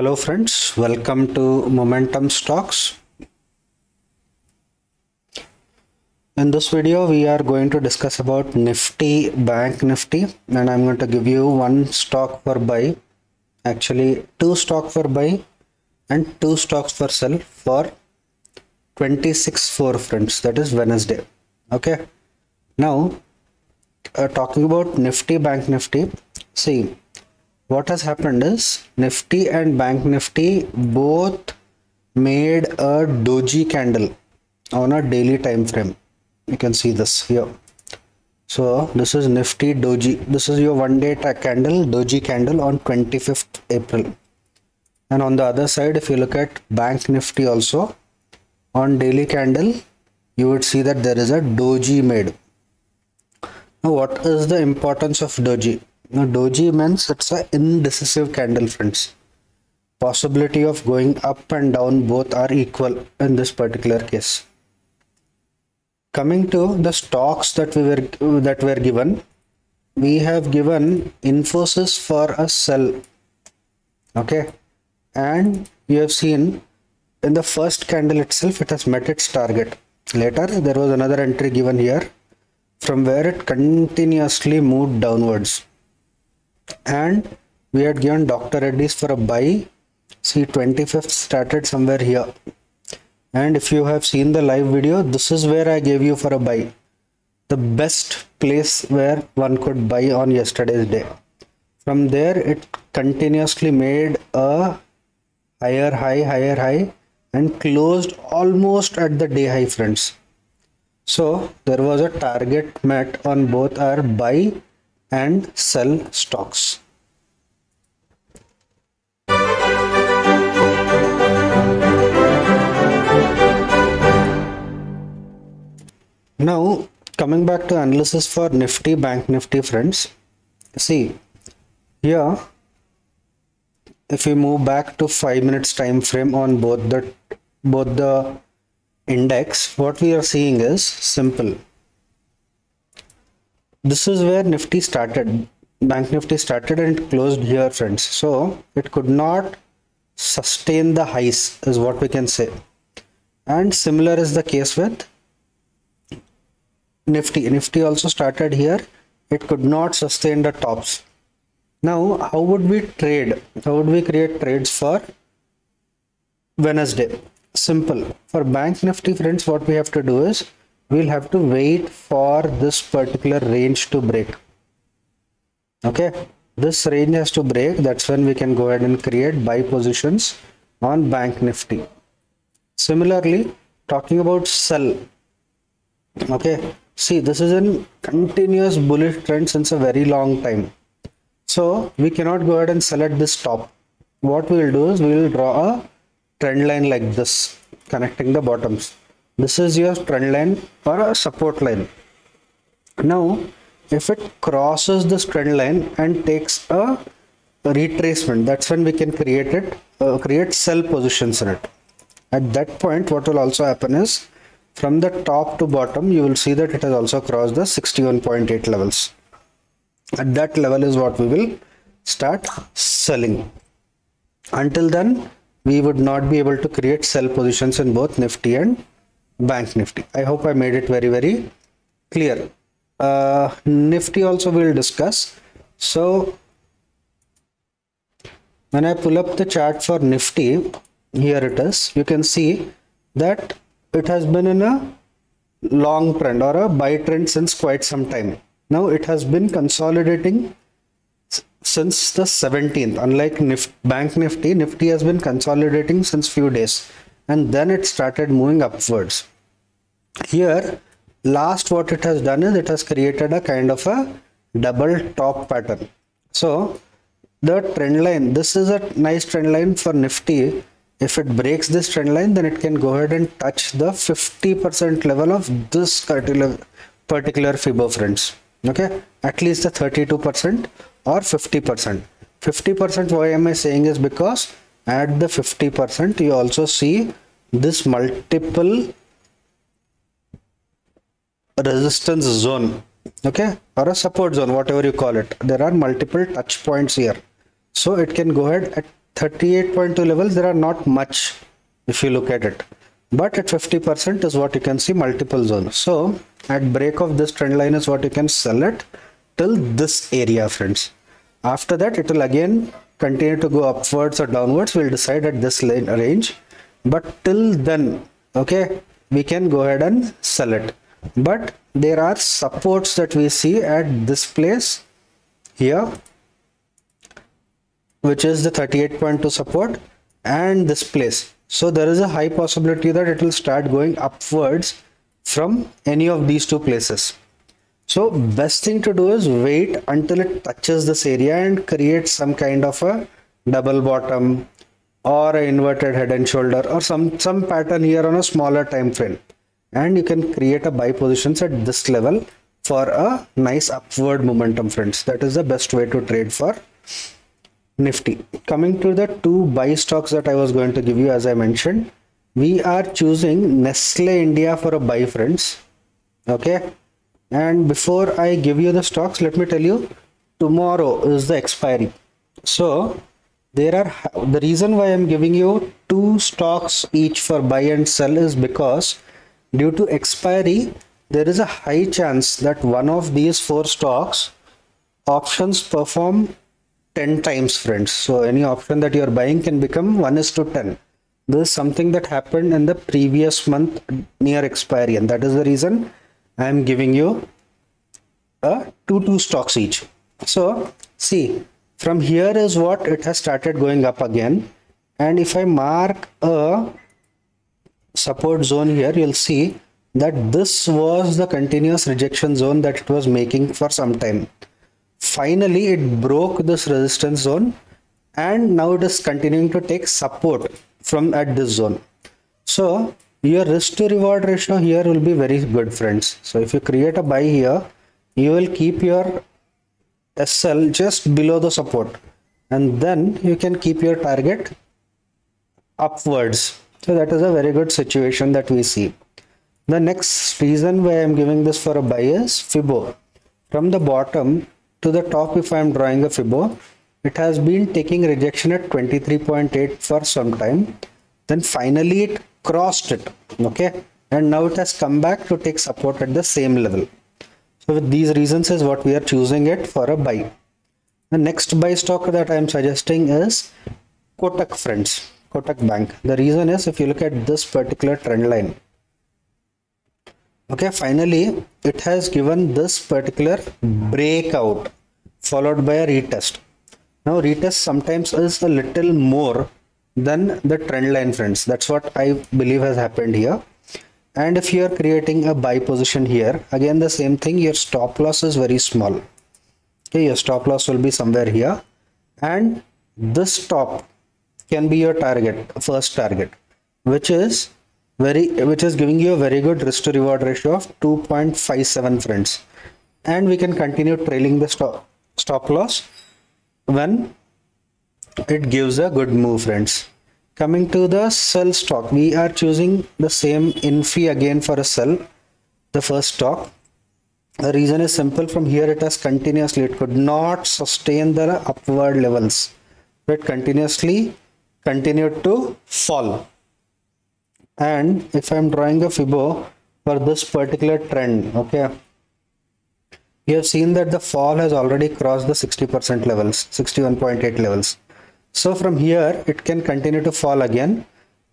Hello friends, welcome to Momentum Stocks. In this video, we are going to discuss about Nifty, Bank Nifty, and I'm going to give you one stock for buy, actually two stock for buy and two stocks for sell for 26/4 friends, that is Wednesday. Okay. Now, talking about Nifty, Bank Nifty, see, what has happened is Nifty and Bank Nifty both made a doji candle on a daily time frame. You can see this here. So this is Nifty doji. This is your one-day candle, doji candle on 25th April. And on the other side, if you look at Bank Nifty also, on daily candle, you would see that there is a doji made. Now, what is the importance of doji? Now, doji means it's an indecisive candle, friends. Possibility of going up and down both are equal in this particular case. Coming to the stocks that were given, we have given Infosys for a sell. Okay, and you have seen in the first candle itself it has met its target. Later there was another entry given here from where it continuously moved downwards. And we had given Dr. Reddy's for a buy. See, 25th started somewhere here. And if you have seen the live video, this is where I gave you for a buy. The best place where one could buy on yesterday's day. From there, it continuously made a higher high and closed almost at the day high, friends. So there was a target met on both our buy and sell stocks. Now coming back to analysis for Nifty, Bank Nifty, friends. See here, if we move back to 5 minutes time frame on both the index, what we are seeing is simple. This is where Nifty started, Bank Nifty started and it closed here, friends. So it could not sustain the highs is what we can say. And similar is the case with Nifty. Nifty also started here. It could not sustain the tops. Now, how would we trade? How would we create trades for Wednesday? Simple. For Bank Nifty, friends, what we have to do is we'll have to wait for this particular range to break. Okay, this range has to break. That's when we can go ahead and create buy positions on Bank Nifty. Similarly, talking about sell. Okay, see, this is a continuous bullish trend since a very long time. So we cannot go ahead and sell at this top. What we will do is we will draw a trend line like this, connecting the bottoms. This is your trend line or a support line. Now, if it crosses this trend line and takes a retracement, that's when we can create sell positions in it. At that point, what will also happen is from the top to bottom, you will see that it has also crossed the 61.8 levels. At that level is what we will start selling. Until then, we would not be able to create sell positions in both Nifty and Bank Nifty. I hope I made it very clear. Nifty also we'll discuss. So when I pull up the chart for Nifty, here it is. You can see that it has been in a long trend or a buy trend since quite some time. Now it has been consolidating since the 17th. Unlike Bank Nifty, Nifty has been consolidating since few days. And then it started moving upwards. Here, last what it has done is it has created a kind of a double top pattern. So the trend line, this is a nice trend line for Nifty. If it breaks this trend line, then it can go ahead and touch the 50% level of this particular Fibo, friends. Okay, at least the 32% or 50%. 50%, why am I saying is because at the 50% you also see this multiple resistance zone, okay, or a support zone, whatever you call it. There are multiple touch points here. So it can go ahead 38.2 levels, there are not much if you look at it, but at 50% is what you can see multiple zones. So at break of this trend line is what you can sell it till this area, friends. After that it will again continue to go upwards or downwards. We'll decide at this range, but till then, okay, we can go ahead and sell it. But there are supports that we see at this place here, which is the 38.2 support, and this place. So there is a high possibility that it will start going upwards from any of these two places. So best thing to do is wait until it touches this area and create some kind of a double bottom or an inverted head and shoulder or some pattern here on a smaller time frame, and you can create a buy positions at this level for a nice upward momentum, friends. That is the best way to trade for Nifty. Coming to the two buy stocks that I was going to give you, as I mentioned, we are choosing Nestle India for a buy, friends. Okay, and before I give you the stocks, let me tell you, tomorrow is the expiry. So the reason why I'm giving you two stocks each for buy and sell is because due to expiry, there is a high chance that one of these four stocks options perform 10 times, friends. So any option that you're buying can become 1:10. This is something that happened in the previous month near expiry, and that is the reason I am giving you two stocks each. So see, from here is what it has started going up again, and if I mark a support zone here, you'll see that this was the continuous rejection zone that it was making for some time. Finally it broke this resistance zone, and now it is continuing to take support from at this zone. So your risk to reward ratio here will be very good, friends. So if you create a buy here, you will keep your SL just below the support, and then you can keep your target upwards. So that is a very good situation that we see. The next reason why I am giving this for a buy is Fibo. From the bottom to the top, if I am drawing a Fibo, it has been taking rejection at 23.8 for some time. Then finally it crossed it, okay, and now it has come back to take support at the same level. So with these reasons is what we are choosing it for a buy. The next buy stock that I am suggesting is Kotak, friends, Kotak Bank. The reason is, if you look at this particular trend line, okay, finally it has given this particular breakout followed by a retest. Now retest sometimes is a little more than the trend line, friends. That's what I believe has happened here. And if you are creating a buy position here, again the same thing, your stop loss is very small. Okay, your stop loss will be somewhere here, and this top can be your target, first target, which is giving you a very good risk to reward ratio of 2.57, friends. And we can continue trailing the stop loss when it gives a good move, friends. Coming to the sell stock, we are choosing the same Infi again for a sell, the first stock. The reason is simple. From here it has continuously, it could not sustain the upward levels. It continuously continued to fall. And if I am drawing a Fibo for this particular trend, okay, you have seen that the fall has already crossed the 60% levels, 61.8 levels. So from here it can continue to fall again,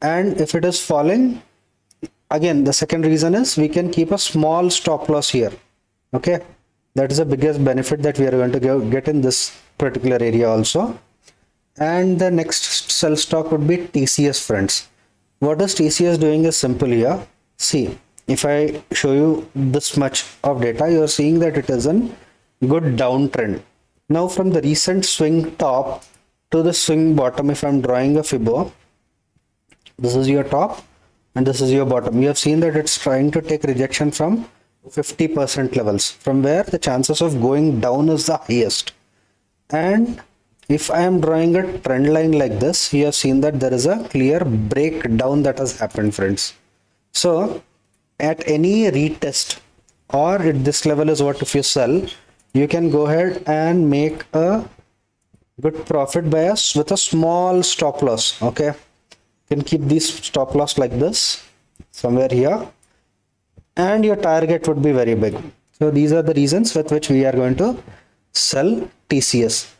and if it is falling again, the second reason is we can keep a small stop loss here. Okay, that is the biggest benefit that we are going to get in this particular area also. And the next sell stock would be TCS, friends. What is TCS doing is simple here. See, if I show you this much of data, you are seeing that it is a good downtrend. Now from the recent swing top to the swing bottom, if I am drawing a Fibo, this is your top and this is your bottom. You have seen that it's trying to take rejection from 50% levels, from where the chances of going down is the highest. And if I am drawing a trend line like this, you have seen that there is a clear breakdown that has happened, friends. So at any retest or at this level is what if you sell, you can go ahead and make a good profit bias with a small stop loss. Okay, you can keep these stop loss like this somewhere here, and your target would be very big. So these are the reasons with which we are going to sell TCS.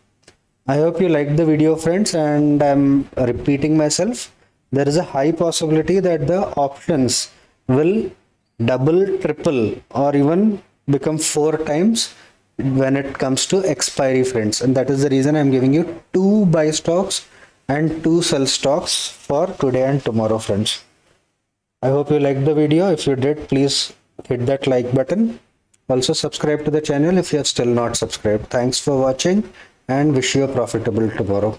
I hope you liked the video, friends, and I'm repeating myself. There is a high possibility that the options will double, triple, or even become 4 times when it comes to expiry, friends. And that is the reason I'm giving you 2 buy stocks and 2 sell stocks for today and tomorrow, friends. I hope you liked the video. If you did, please hit that like button. Also subscribe to the channel if you have still not subscribed. Thanks for watching and wish you a profitable tomorrow.